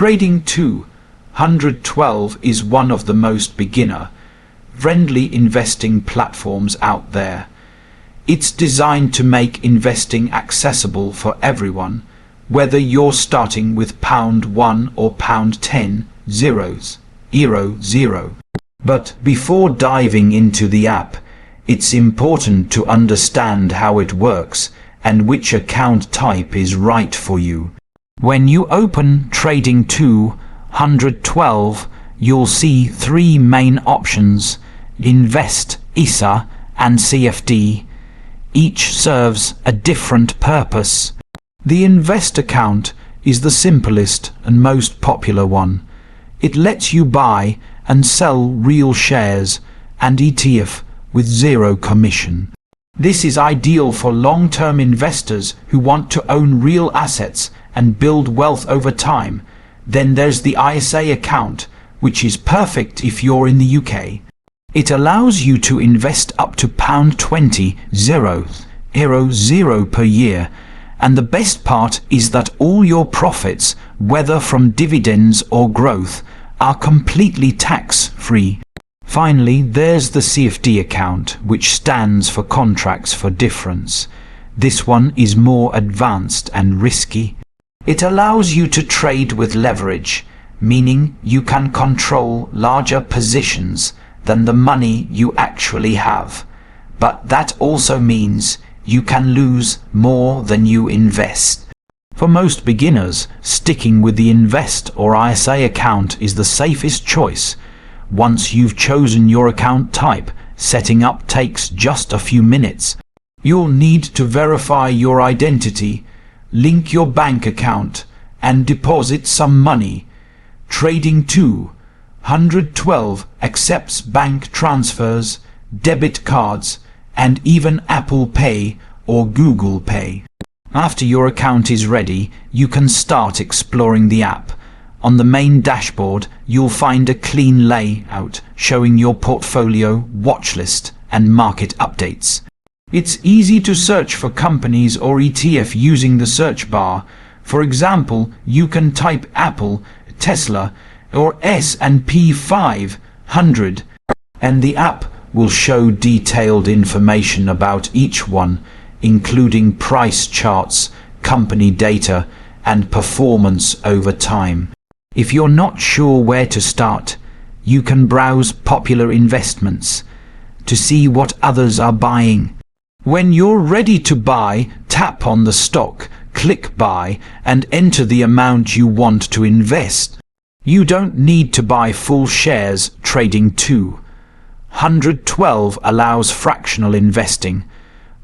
Trading 212 is one of the most beginner-friendly investing platforms out there. It's designed to make investing accessible for everyone, whether you're starting with £1 or £10 zeros, zero. But before diving into the app, it's important to understand how it works and which account type is right for you. When you open Trading 212, you'll see three main options: Invest, ISA, and CFD. Each serves a different purpose. The Invest account is the simplest and most popular one. It lets you buy and sell real shares and ETF with zero commission. This is ideal for long-term investors who want to own real assets and build wealth over time. Then there's the ISA account, which is perfect if you're in the UK. It allows you to invest up to £20 per year, and the best part is that all your profits, whether from dividends or growth, are completely tax-free. Finally, there's the CFD account, which stands for Contracts for Difference. This one is more advanced and risky. It allows you to trade with leverage, meaning you can control larger positions than the money you actually have. But that also means you can lose more than you invest. For most beginners, sticking with the Invest or ISA account is the safest choice. Once you've chosen your account type, setting up takes just a few minutes. You'll need to verify your identity, link your bank account, and deposit some money. Trading 212 accepts bank transfers, debit cards, and even Apple Pay or Google Pay. After your account is ready, you can start exploring the app. On the main dashboard, you'll find a clean layout showing your portfolio, watchlist, and market updates. It's easy to search for companies or ETF using the search bar. For example, you can type Apple, Tesla, or S&P 500, and the app will show detailed information about each one, including price charts, company data, and performance over time. If you're not sure where to start, you can browse popular investments to see what others are buying. When you're ready to buy, tap on the stock, click Buy, and enter the amount you want to invest. You don't need to buy full shares. Trading 212 allows fractional investing,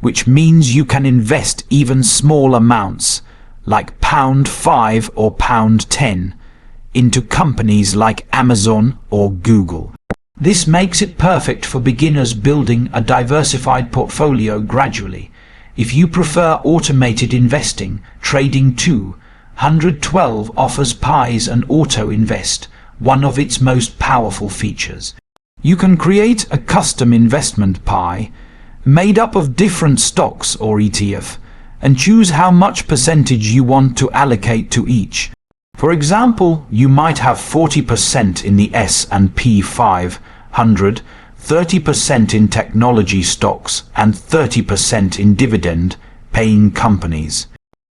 which means you can invest even small amounts, like £5 or £10, into companies like Amazon or Google. This makes it perfect for beginners building a diversified portfolio gradually. If you prefer automated investing, Trading 212 offers PIs and Auto Invest, one of its most powerful features. You can create a custom investment PI made up of different stocks or ETF and choose how much percentage you want to allocate to each. For example, you might have 40% in the S&P 500, 30% in technology stocks, and 30% in dividend-paying companies.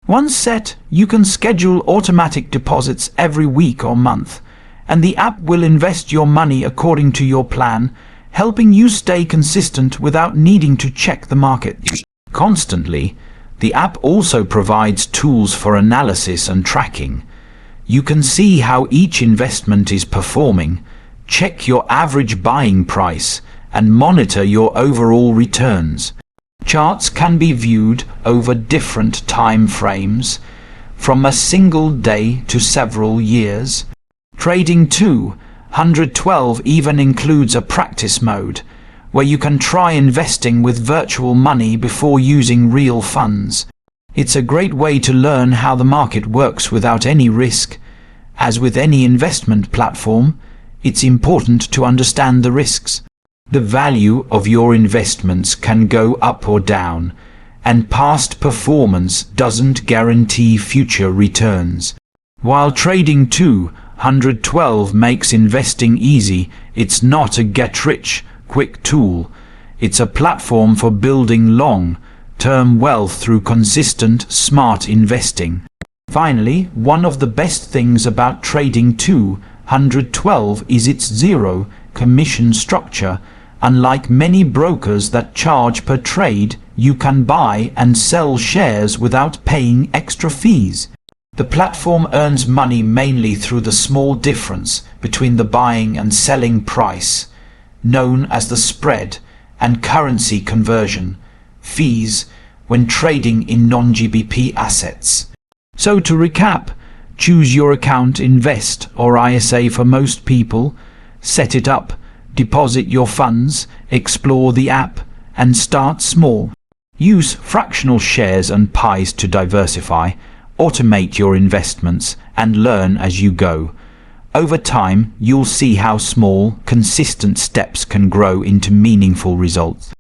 Once set, you can schedule automatic deposits every week or month, and the app will invest your money according to your plan, helping you stay consistent without needing to check the market constantly. The app also provides tools for analysis and tracking. You can see how each investment is performing, check your average buying price, and monitor your overall returns. Charts can be viewed over different time frames, from a single day to several years. Trading 212 even includes a practice mode, where you can try investing with virtual money before using real funds. It's a great way to learn how the market works without any risk. As with any investment platform, it's important to understand the risks. The value of your investments can go up or down, and past performance doesn't guarantee future returns. While Trading 212 makes investing easy, it's not a get-rich-quick tool. It's a platform for building long-term wealth through consistent, smart investing. Finally, one of the best things about Trading 212 is its zero commission structure. Unlike many brokers that charge per trade, you can buy and sell shares without paying extra fees. The platform earns money mainly through the small difference between the buying and selling price, known as the spread, and currency conversion fees when trading in non-GBP assets. So to recap, choose your account, invest or ISA for most people, set it up, deposit your funds, explore the app and start small. Use fractional shares and pies to diversify, automate your investments and learn as you go. Over time, you'll see how small, consistent steps can grow into meaningful results.